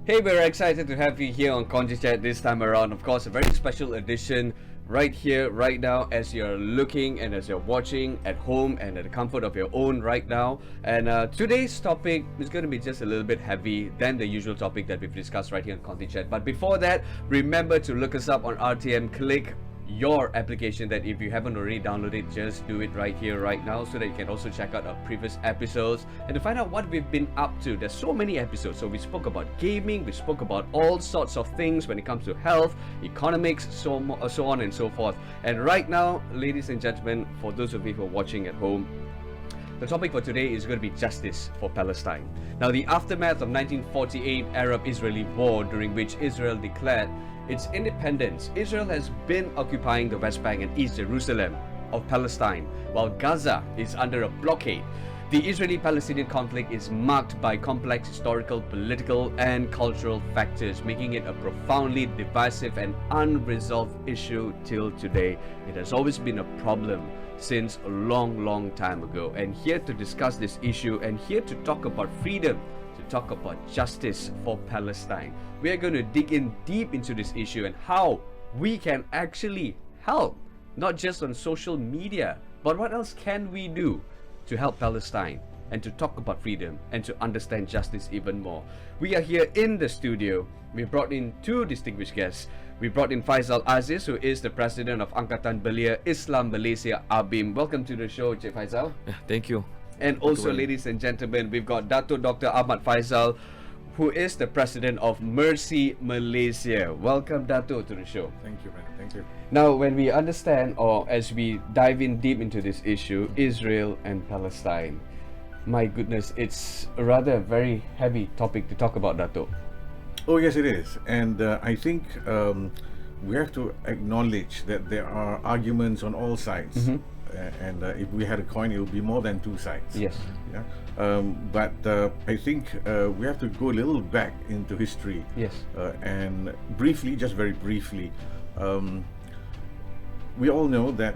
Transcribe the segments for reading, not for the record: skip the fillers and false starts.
Hey, we're excited to have you here on Contychat this time around. Of course, a very special edition right here, right now, as you're looking and as you're watching at home and at the comfort of your own right now. And today's topic is going to be just a little bit heavy than the usual topic that we've discussed right here on Contychat. But before that, remember to look us up on RTM. Click your application that if you haven't already downloaded, just do it right here right now so that you can also check out our previous episodes and to find out what we've been up to. There's so many episodes. So we spoke about gaming, we spoke about all sorts of things when it comes to health, economics, so on and so forth. And right now, ladies and gentlemen, for those of you who are watching at home, the topic for today is going to be justice for Palestine. Now, the aftermath of 1948 Arab-Israeli war, during which Israel declared its independence, Israel has been occupying the West Bank and East Jerusalem of Palestine, while Gaza is under a blockade. The Israeli-Palestinian conflict is marked by complex historical, political, and cultural factors, making it a profoundly divisive and unresolved issue till today. It has always been a problem since a long time ago. And here to discuss this issue and here to talk about freedom, to talk about justice for Palestine, we are going to dig in deep into this issue and how we can actually help, not just on social media, but what else can we do to help Palestine and to talk about freedom and to understand justice even more. We are here in the studio. We brought in two distinguished guests. We brought in Faizal Aziz, who is the president of Angkatan Belia Islam Malaysia ABIM. Welcome to the show, Cik Faizal. Yeah, thank you. And also, ladies and gentlemen, we've got Dato Dr. Ahmad Faizal, who is the president of Mercy Malaysia. Welcome, Dato, to the show. Thank you, man. Thank you. Now, when we understand, or as we dive in deep into this issue, Israel and Palestine, my goodness, it's a rather very heavy topic to talk about, Dato. Oh, yes, it is. And I think we have to acknowledge that there are arguments on all sides. And if we had a coin, it would be more than two sides. Yes. Yeah. But I think we have to go a little back into history. Yes. And briefly, just very briefly, we all know that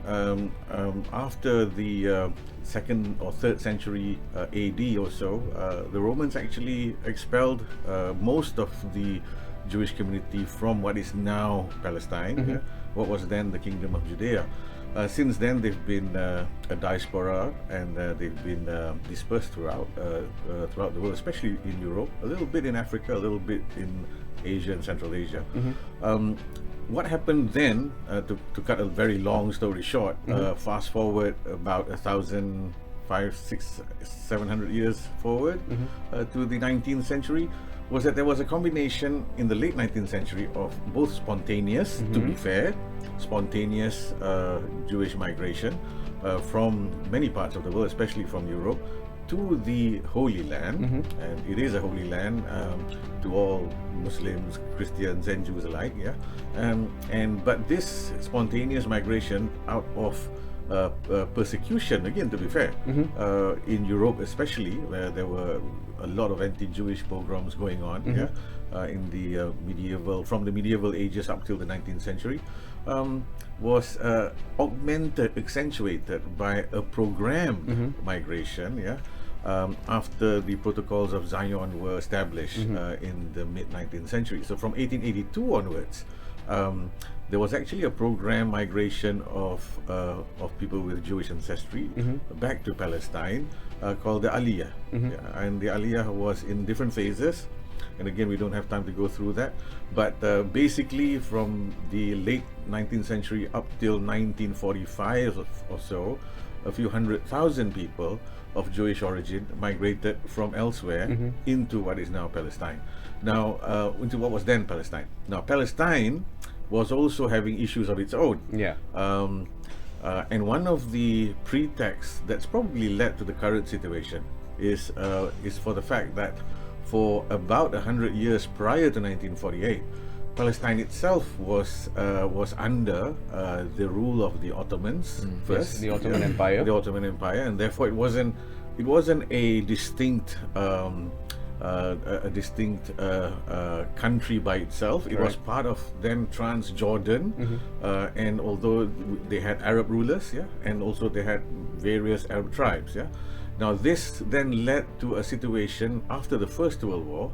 after the 2nd or 3rd century AD or so, the Romans actually expelled most of the Jewish community from what is now Palestine, what was then the Kingdom of Judea. Since then, they've been a diaspora, and they've been dispersed throughout the world, especially in Europe, a little bit in Africa, a little bit in Asia and Central Asia. What happened then, to cut a very long story short, fast forward about 1,000, 500, 600, 700 years forward to the 19th century, was that there was a combination in the late 19th century of both spontaneous, to be fair, spontaneous Jewish migration from many parts of the world, especially from Europe, to the Holy Land, and it is a holy land to all Muslims, Christians, and Jews alike. Yeah, but this spontaneous migration out of persecution, again, to be fair, in Europe especially, where there were a lot of anti-Jewish pogroms going on, in the from the medieval ages up till the 19th century, was augmented, accentuated by a programmed migration, after the protocols of Zion were established in the mid-19th century. So from 1882 onwards, there was actually a programmed migration of people with Jewish ancestry back to Palestine, called the Aliyah. And the Aliyah was in different phases. And again, we don't have time to go through that. But basically, from the late 19th century up till 1945 or so, a few 100,000 people of Jewish origin migrated from elsewhere into what is now Palestine. Now, into what was then Palestine. Now, Palestine was also having issues of its own. Yeah. And one of the pretexts that's probably led to the current situation is for the fact that for about 100 years prior to 1948, Palestine itself was under the rule of the Ottomans first, yes, the Ottoman Empire. The Ottoman Empire, and therefore it wasn't a distinct country by itself. It was part of then Transjordan, and although they had Arab rulers, and also they had various Arab tribes, Now this then led to a situation after the First World War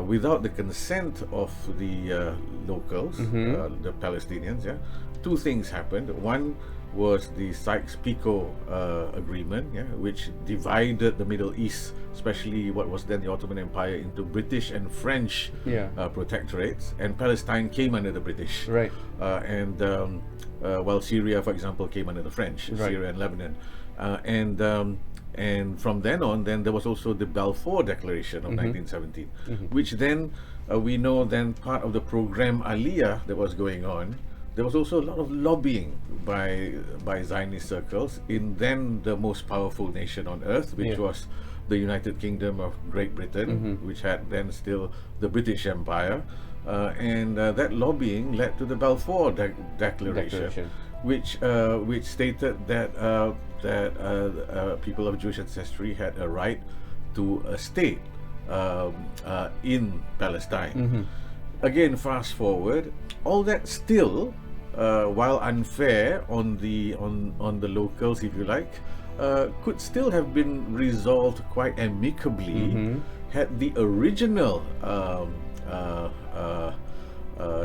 without the consent of the locals, the Palestinians. Yeah, two things happened. One was the Sykes-Picot agreement, which divided the Middle East, especially what was then the Ottoman Empire, into British and French protectorates, and Palestine came under the British. Right. While Syria, for example, came under the French, Syria and Lebanon. And from then on, then there was also the Balfour Declaration of 1917, which then we know then part of the program Aliyah that was going on. There was also a lot of lobbying by Zionist circles in then the most powerful nation on earth, which was the United Kingdom of Great Britain, which had then still the British Empire, and that lobbying led to the Balfour Declaration. Which stated that people of Jewish ancestry had a right to a state in Palestine. Again, fast forward, all that still, while unfair on the locals, if you like, could still have been resolved quite amicably had the original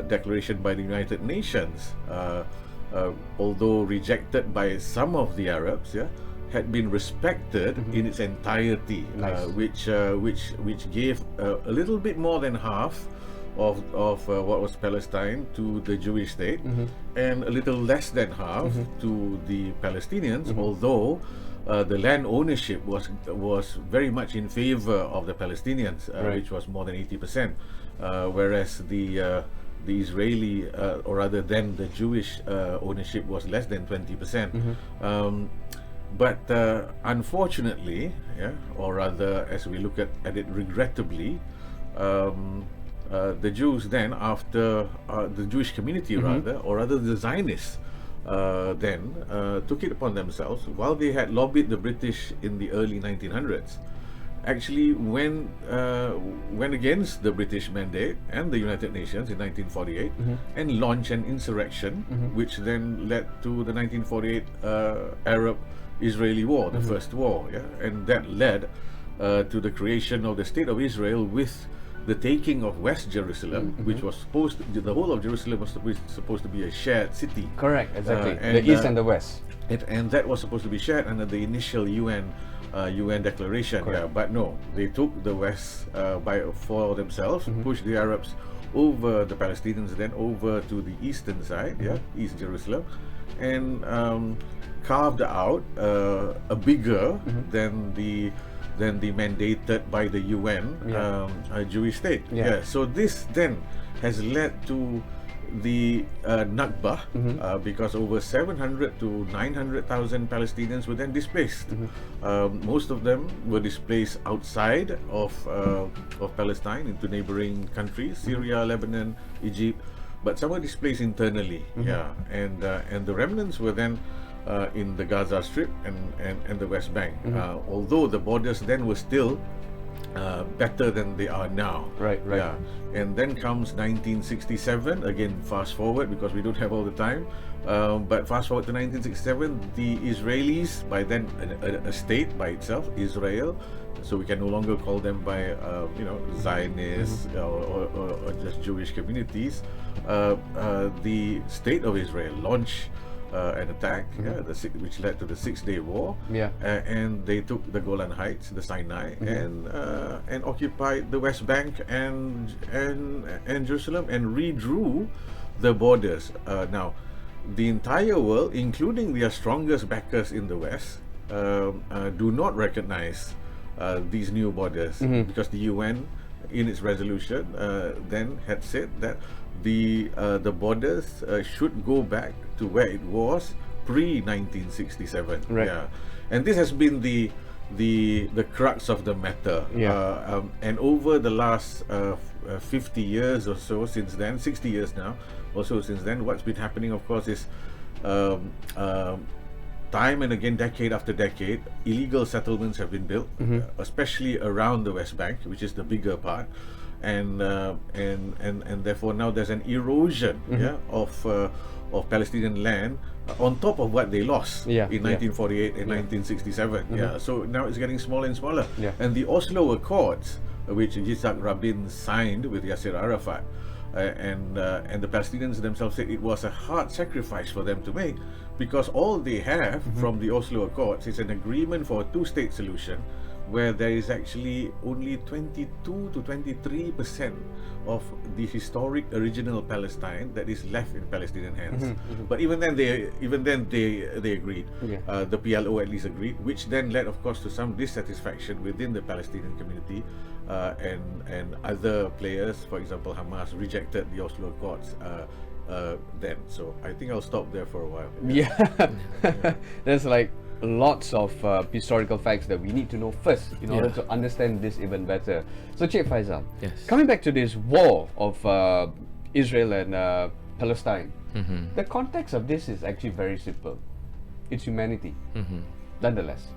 declaration by the United Nations, although rejected by some of the Arabs, had been respected in its entirety, which gave a little bit more than half of what was Palestine to the Jewish state, and a little less than half to the Palestinians, although the land ownership was very much in favor of the Palestinians, which was more than 80%, whereas the Israeli, or rather then the Jewish ownership was less than 20%. But unfortunately, or rather as we look at it regrettably, the Jews then, after the Jewish community or rather the Zionists then took it upon themselves, while they had lobbied the British in the early 1900s, actually went against the British mandate and the United Nations in 1948 and launched an insurrection, which then led to the 1948 Arab-Israeli War, the first war, and that led to the creation of the State of Israel with the taking of West Jerusalem, which was the whole of Jerusalem was supposed to be a shared city. Correct, exactly. The East and the West. And that was supposed to be shared under the initial UN declaration. But no, they took the West for themselves, pushed the Arabs over the Palestinians, then over to the eastern side, East Jerusalem, and carved out a bigger than the mandated by the UN Jewish state. So this then has led to the Nakba, because over 700 to 900,000 Palestinians were then displaced. Most of them were displaced outside of Palestine into neighboring countries, Syria, Lebanon, Egypt, but some were displaced internally. And the remnants were then in the Gaza Strip and the West Bank, although the borders then were still better than they are now. And then comes 1967, again fast forward because we don't have all the time, but fast forward to 1967, the Israelis, by then a state by itself, Israel, so we can no longer call them by Zionists or just Jewish communities. The State of Israel launched an attack, which led to the Six-Day War, and they took the Golan Heights, the Sinai, and occupied the West Bank and Jerusalem, and redrew the borders. Now, the entire world, including their strongest backers in the West, do not recognize these new borders, because the UN, in its resolution, then had said that the borders should go back to where it was pre-1967. And this has been the crux of the matter. And over the last 50 years or so since then, 60 years now or so since then, what's been happening, of course, is time and again, decade after decade, illegal settlements have been built, especially around the West Bank, which is the bigger part, and therefore now there's an erosion of Palestinian land on top of what they lost in 1948 and 1967. So now it's getting smaller and smaller. And the Oslo Accords which Yitzhak Rabin signed with Yasser Arafat. And the Palestinians themselves said it was a hard sacrifice for them to make, because all they have from the Oslo Accords is an agreement for a two-state solution, where there is actually only 22 to 23% of the historic original Palestine that is left in Palestinian hands. But even then they agreed. The PLO at least agreed, which then led, of course, to some dissatisfaction within the Palestinian community, and other players, for example Hamas, rejected the Oslo Accords then. So I think I'll stop there for a while. There's like lots of historical facts that we need to know first in order to understand this even better. So Cik Faizal, coming back to this war of Israel and Palestine, the context of this is actually very simple. It's humanity, nonetheless.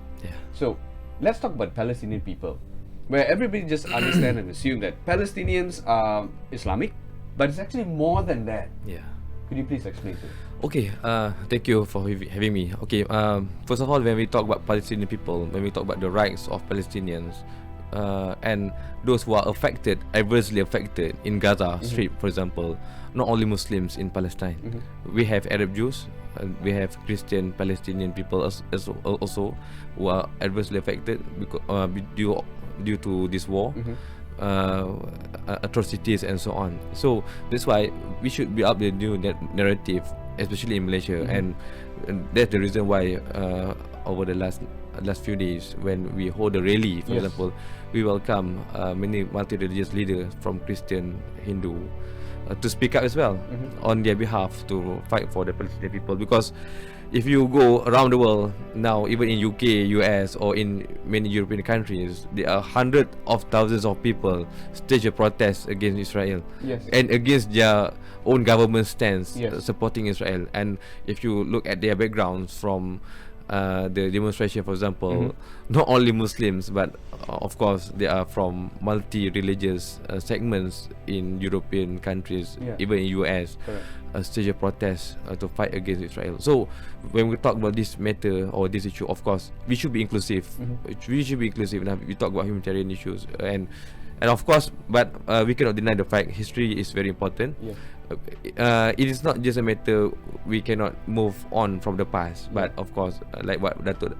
So let's talk about Palestinian people, where everybody just understand and assume that Palestinians are Islamic, but it's actually more than that. Could you please explain to me? Okay, thank you for having me. Okay, first of all, when we talk about Palestinian people, when we talk about the rights of Palestinians, and those who are affected, adversely affected in Gaza Strip, for example, not only Muslims in Palestine. We have Arab Jews, we have Christian Palestinian people also who are adversely affected because, due to this war. Atrocities and so on. So that's why we should build up the new narrative, especially in Malaysia, and that's the reason why over the last few days, when we hold a rally, for example, we welcome many multi-religious leaders from Christian, Hindu, to speak up as well on their behalf to fight for the Palestinian people. Because if you go around the world now, even in UK, US, or in many European countries, there are hundreds of thousands of people stage a protest against Israel and against their own government stance supporting Israel. And if you look at their backgrounds from the demonstration, for example, not only Muslims, but of course they are from multi-religious segments in European countries, even in US, stage a protest to fight against Israel. So when we talk about this matter or this issue, of course we should be inclusive. We should be inclusive. Now we talk about humanitarian issues, and of course, but we cannot deny the fact history is very important. It is not just a matter we cannot move on from the past, but of course, like what Dato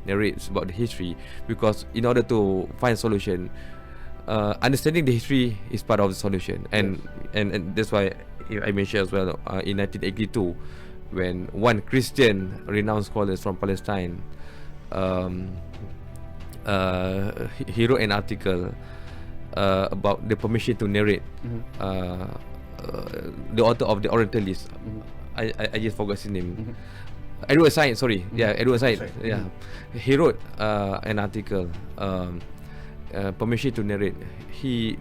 narrates about the history, because in order to find solution, understanding the history is part of the solution, and that's why I mentioned as well in 1982, when one Christian renowned scholars from Palestine, he wrote an article about the permission to narrate. The author of the Orientalist, I just forgot his name. Edward Said, sorry. Edward Said. He wrote an article, permission to narrate. He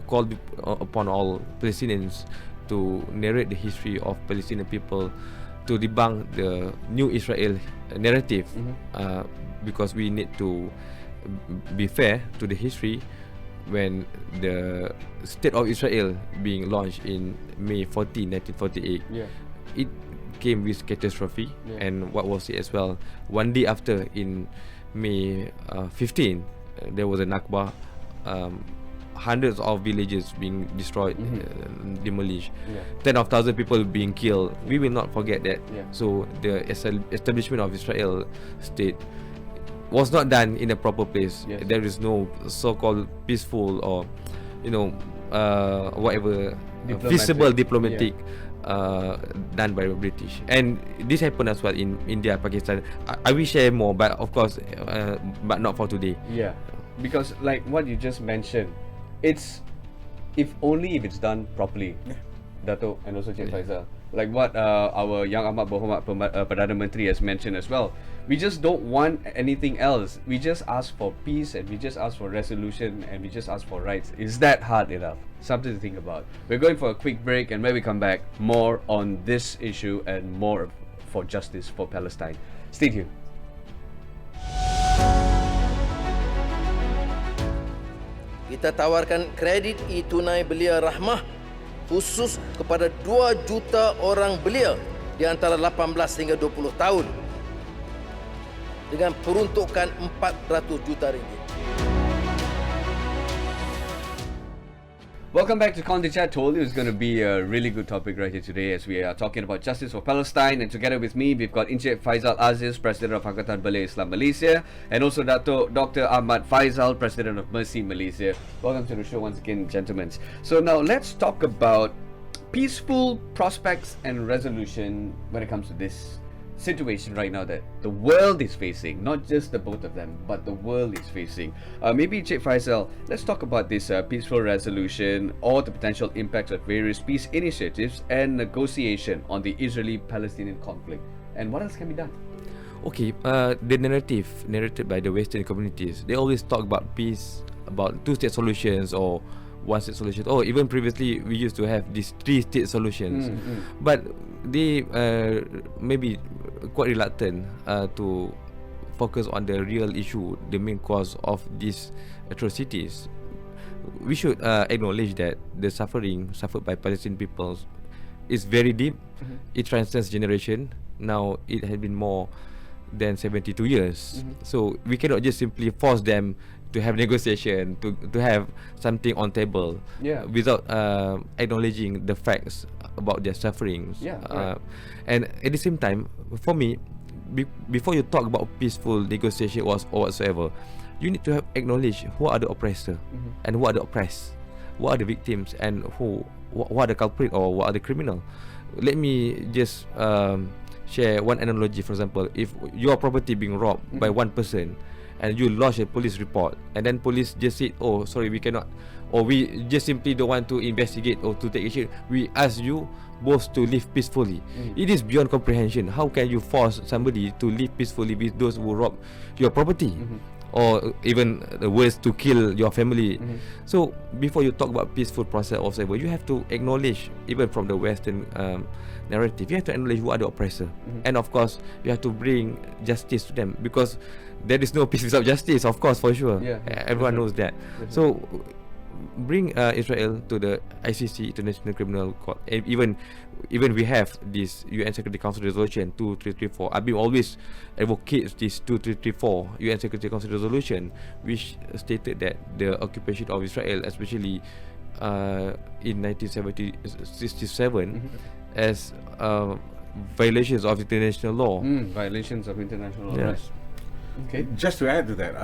called upon all Palestinians to narrate the history of Palestinian people, to debunk the new Israel narrative, because we need to be fair to the history. When the State of Israel being launched in May 14, 1948, it came with catastrophe, and what was it as well, one day after, in May 15, there was a Nakba, hundreds of villages being destroyed, demolished, 10,000 people being killed. We will not forget that. So the establishment of Israel state was not done in a proper place. There is no so-called peaceful or whatever feasible diplomatic done by the British. And this happened as well in India, Pakistan. I will share more, but of course, but not for today. Because like what you just mentioned, it's if it's done properly, Dato and also Cik Faizal, like what our Yang Amat Berhormat Perdana Menteri has mentioned as well. We just don't want anything else. We just ask for peace, and we just ask for resolution, and we just ask for rights. Is that hard enough? Something to think about. We're going for a quick break, and when we come back, more on this issue and more for justice for Palestine. Stay tuned. Kita tawarkan kredit e-tunai belia rahmah khusus kepada 2 juta orang belia di antara 18 hingga 20 tahun dengan peruntukan 400 juta ringgit. Welcome back to Contychat. Told you it's going to be a really good topic right here today as we are talking about justice for Palestine. And together with me, we've got Encik Faizal Aziz, President of Angkatan Balai Islam Malaysia, and also Dato Dr. Ahmad Faizal, President of Mercy Malaysia. Welcome to the show once again, gentlemen. So now let's talk about peaceful prospects and resolution when it comes to this situation right now that the world is facing, not just the both of them, but the world is facing. Maybe Encik Faizal, let's talk about this peaceful resolution or the potential impacts of various peace initiatives and negotiation on the Israeli-Palestinian conflict, and what else can be done? Okay, the narrative narrated by the Western communities, they always talk about peace, about two-state solutions or one-state solution. Or even previously, we used to have these three-state solutions. But they maybe quite reluctant to focus on the real issue, the main cause of these atrocities. We should acknowledge that the suffering suffered by Palestinian peoples is very deep. It transcends generation. Now it has been more than 72 years. So we cannot just simply force them to have negotiation, to have something on table without acknowledging the facts about their sufferings. And at the same time, for me, before you talk about peaceful negotiation or whatsoever, you need to have acknowledge who are the oppressor and who are the oppressed, what are the victims, and what are the culprit or what are the criminal. Let me just share one analogy. For example, if your property being robbed by one person and you lodge a police report, and then police just said, oh sorry, we cannot, or we just simply don't want to investigate or to take action, we ask you both to live peacefully. It is beyond comprehension. How can you force somebody to live peacefully with those who rob your property? Or even the worst, to kill your family. So before you talk about peaceful process or whatever, you have to acknowledge, even from the Western narrative, you have to acknowledge who are the oppressor. And of course, you have to bring justice to them, because there is no peace without justice, of course, for sure. Everyone knows that. So bring Israel to the ICC, International Criminal Court. And even we have this UN Security Council Resolution 2334. ABIM always advocates this 2334 UN Security Council Resolution, which stated that the occupation of Israel, especially in 1967, as violations of international law. Violations of international law. Right. Okay. Just to add to that,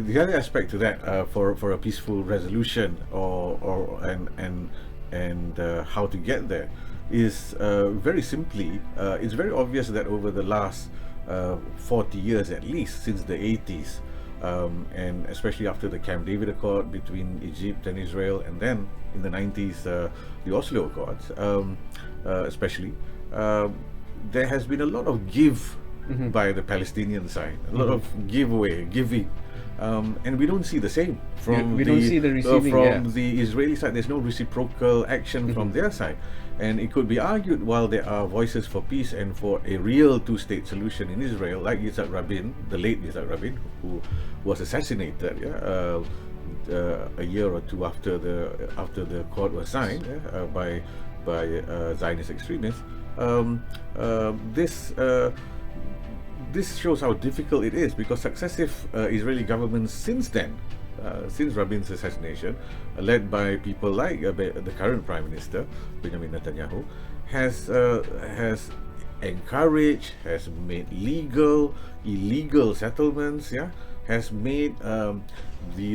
the other aspect to that, for a peaceful resolution and how to get there is very simply, it's very obvious that over the last 40 years at least, since the 80s, and especially after the Camp David Accord between Egypt and Israel, and then in the 90s the Oslo Accords, especially, there has been a lot of give by the Palestinian side, a lot of giving, and we don't see the same from we don't see the receiving, the Israeli side. There's no reciprocal action from their side, and it could be argued, while there are voices for peace and for a real two-state solution in Israel, like Yitzhak Rabin, the late Yitzhak Rabin, who was assassinated a year or two after the accord was signed by Zionist extremists. This shows how difficult it is, because successive Israeli governments since then, since Rabin's assassination, led by people like the current Prime Minister Benjamin Netanyahu, has encouraged, has made legal, illegal settlements, has made the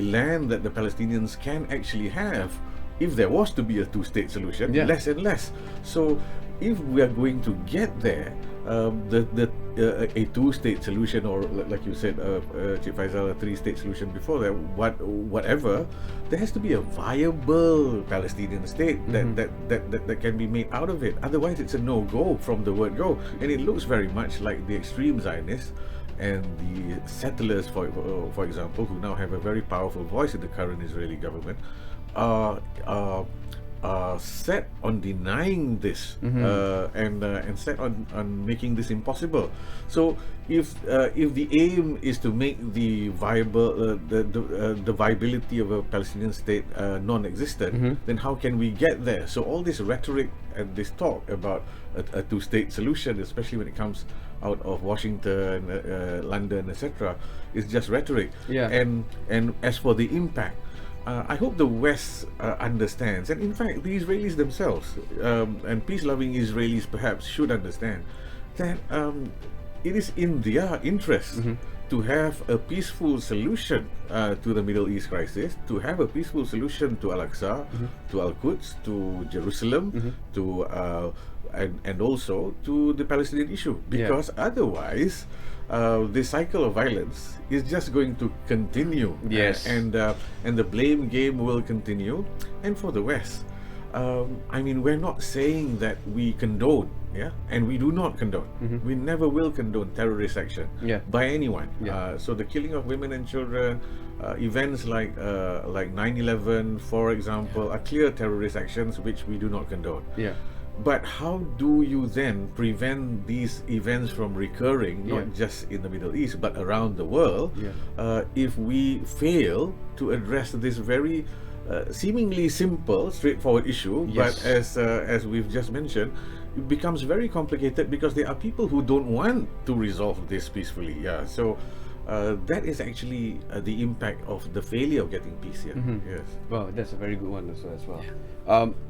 land that the Palestinians can actually have, if there was to be a two-state solution, less and less. So if we are going to get there, a two-state solution, or like you said, Chief Faizal, a three-state solution before that, whatever, there has to be a viable Palestinian state that can be made out of it. Otherwise, it's a no-go from the word go, and it looks very much like the extreme Zionists and the settlers, for example, who now have a very powerful voice in the current Israeli government, are set on denying this and set on making this impossible. So if the aim is to make the viable the viability of a Palestinian state non-existent, then how can we get there? So all this rhetoric and this talk about a two-state solution, especially when it comes out of Washington, London, etc., is just rhetoric. And as for the impact, I hope the West understands, and in fact, the Israelis themselves and peace-loving Israelis perhaps should understand that it is in their interest to have a peaceful solution to the Middle East crisis, to have a peaceful solution to Al-Aqsa, to Al-Quds, to Jerusalem, to and also to the Palestinian issue, because otherwise the cycle of violence is just going to continue. Yes. And the blame game will continue. And for the West, I mean, we're not saying that we condone, and we do not condone. We never will condone terrorist action by anyone. So the killing of women and children, events like 9/11, for example, are clear terrorist actions which we do not condone. But how do you then prevent these events from recurring, not just in the Middle East, but around the world, if we fail to address this very seemingly simple, straightforward issue, but as we've just mentioned, it becomes very complicated because there are people who don't want to resolve this peacefully. So that is actually the impact of the failure of getting peace here. Yes. Well, that's a very good one also as well.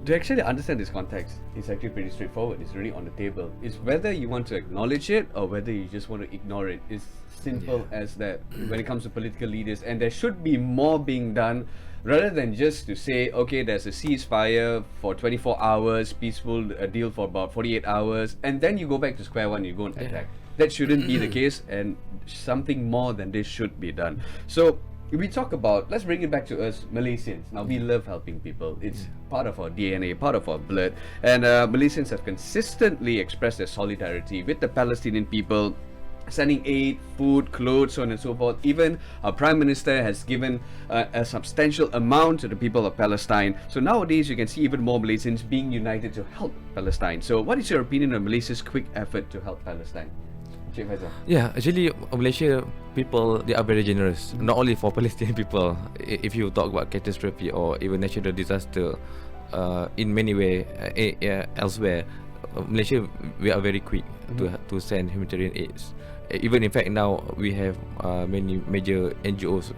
To actually understand this context, it's actually pretty straightforward. It's really on the table. It's whether you want to acknowledge it or whether you just want to ignore it. It's simple as that when it comes to political leaders, and there should be more being done rather than just to say, okay, there's a ceasefire for 24 hours, peaceful deal for about 48 hours, and then you go back to square one, you go and attack. That shouldn't be the case, and something more than this should be done. So we talk about, let's bring it back to us Malaysians. Now, we love helping people. It's part of our DNA, part of our blood, and Malaysians have consistently expressed their solidarity with the Palestinian people, sending aid, food, clothes, so on and so forth. Even our Prime Minister has given a substantial amount to the people of Palestine. So nowadays you can see even more Malaysians being united to help Palestine. So what is your opinion on Malaysia's quick effort to help Palestine? Cik Faizal. Yeah, actually Malaysia people, they are very generous, not only for Palestinian people. If you talk about catastrophe or even natural disaster, in many ways elsewhere, Malaysia, we are very quick to send humanitarian aids. Even in fact now we have many major NGOs,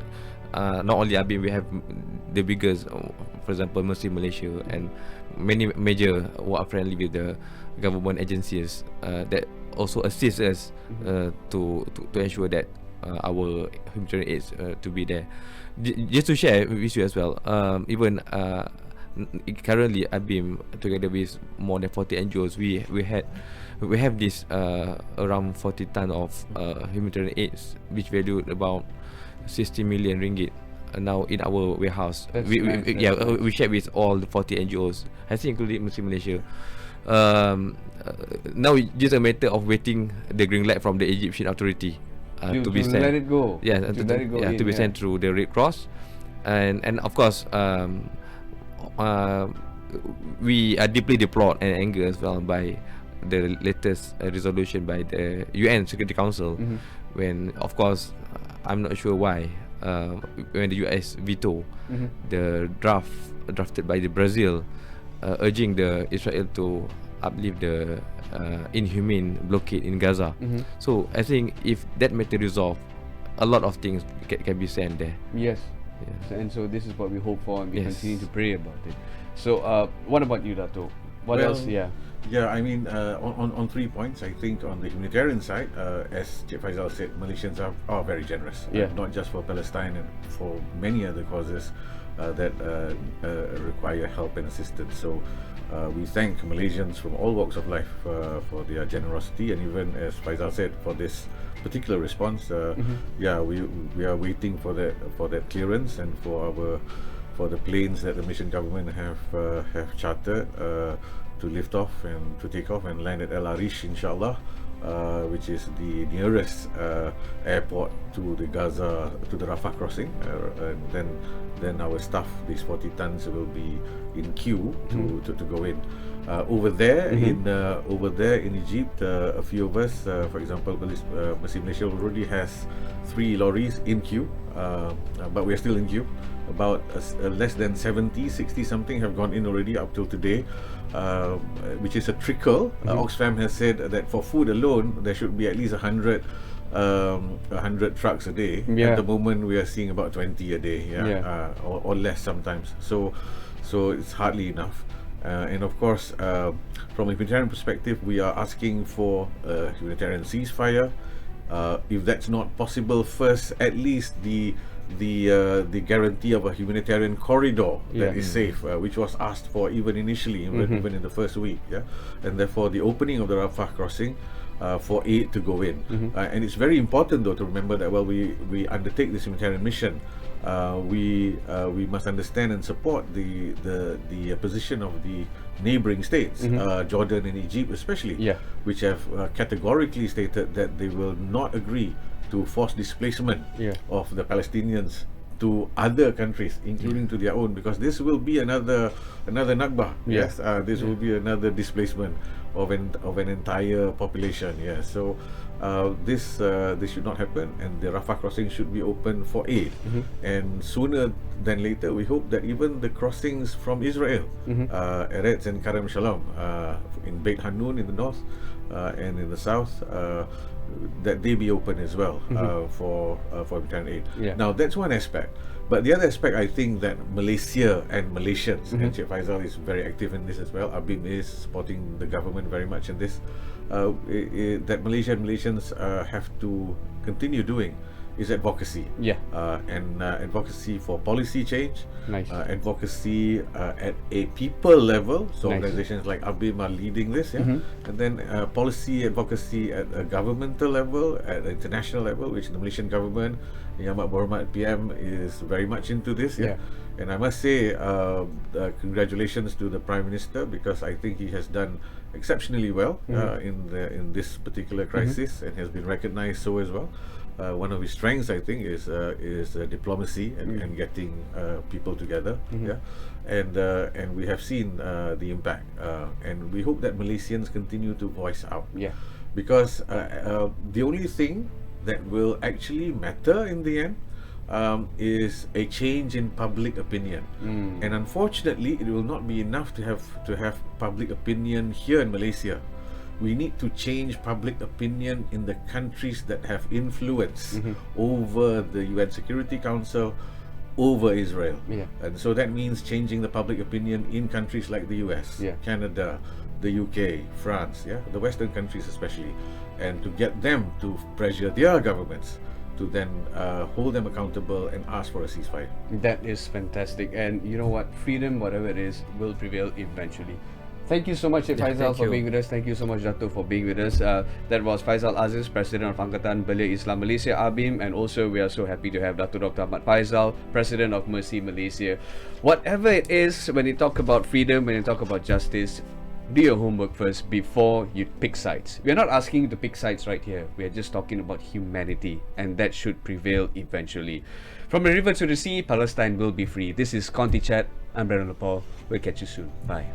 not only ABIM, we have the biggest, for example Mercy Malaysia, and many major who are friendly with the government agencies that also assist us to ensure that our humanitarian aids to be there. Just to share with you as well, even currently ABIM together with more than 40 NGOs, we have this around 40 tons of humanitarian aids, which valued about 60 million ringgit now in our warehouse. We share with all the 40 NGOs, I think including Muslim Malaysia. Now it's just a matter of waiting the green light from the Egyptian authority to be sent. Let it go. To be sent through the Red Cross, and of course we are deeply deplored and angered as well by the latest resolution by the UN Security Council, when of course I'm not sure why when the US veto the drafted by the Brazil urging the Israel to uplift the inhumane blockade in Gaza. So I think if that matter resolved, a lot of things can be sent there. Yes. And so this is what we hope for, and we continue to pray about it. So what about you, Dato? What else? I mean, on 3 points, I think on the humanitarian side, as Cik Faizal said, Malaysians are very generous, not just for Palestine and for many other causes that require help and assistance. So we thank Malaysians from all walks of life for their generosity, and even as Faizal said, for this particular response, we are waiting for that clearance and for the planes that the Malaysian government have chartered to lift off and to take off and land at El Arish, inshallah, which is the nearest airport to the Gaza, to the Rafah crossing, and then our staff, these 40 tons, will be in queue to go in. Over there in Egypt, a few of us, for example, Mercy Malaysia already has 3 lorries in queue, but we are still in queue. About less than 60 something have gone in already up till today, which is a trickle. Oxfam has said that for food alone there should be at least 100 100 trucks a day. Yeah. At the moment, we are seeing about 20 a day, or less sometimes. So it's hardly enough. And of course, from a humanitarian perspective, we are asking for a humanitarian ceasefire. If that's not possible, first, at least the guarantee of a humanitarian corridor that is safe, which was asked for even initially, even in the first week, and therefore the opening of the Rafah crossing for aid to go in. And it's very important, though, to remember that while we undertake this humanitarian mission, we must understand and support the position of the neighboring states, Jordan and Egypt especially, which have categorically stated that they will not agree to forced displacement of the Palestinians to other countries, including to their own, because this will be another Nakba. Yes, this will be another displacement of an entire population. So this should not happen, and the Rafah crossing should be open for aid. And sooner than later, we hope that even the crossings from Israel, Eretz and Karem Shalom, in Beit Hanun in the north and in the south, that they be open as well for humanitarian aid. Now that's one aspect, but the other aspect, I think that Malaysia and Malaysians, and Sheikh Faizal is very active in this as well. ABIM is supporting the government very much in this. That Malaysia and Malaysians have to continue doing is advocacy. And advocacy for policy change. Advocacy at a people level. So organizations like ABIM are leading this. And then policy advocacy at a governmental level, at an international level, which the Malaysian government, Yang Amat Berhormat PM, is very much into this. And I must say, congratulations to the Prime Minister, because I think he has done exceptionally well in this particular crisis, and has been recognized so as well. One of his strengths, I think, is diplomacy and getting people together. And we have seen the impact, and we hope that Malaysians continue to voice out. Because the only thing that will actually matter in the end is a change in public opinion. And unfortunately, it will not be enough to have public opinion here in Malaysia. We need to change public opinion in the countries that have influence over the UN Security Council, over Israel. And so that means changing the public opinion in countries like the US, Canada, the UK, France, the Western countries especially, and to get them to pressure their governments to then hold them accountable and ask for a ceasefire. That is fantastic. And you know what? Freedom, whatever it is, will prevail eventually. Thank you so much, Faizal, for being with us. Thank you so much, Dato, for being with us. That was Faizal Aziz, President of Angkatan Belia Islam Malaysia, ABIM, and also we are so happy to have Dato Dr. Ahmad Faizal, President of Mercy Malaysia. Whatever it is, when you talk about freedom, when you talk about justice, do your homework first before you pick sides. We are not asking you to pick sides right here. We are just talking about humanity, and that should prevail eventually. From the river to the sea, Palestine will be free. This is Contychat. I'm Lipaul. We'll catch you soon. Bye.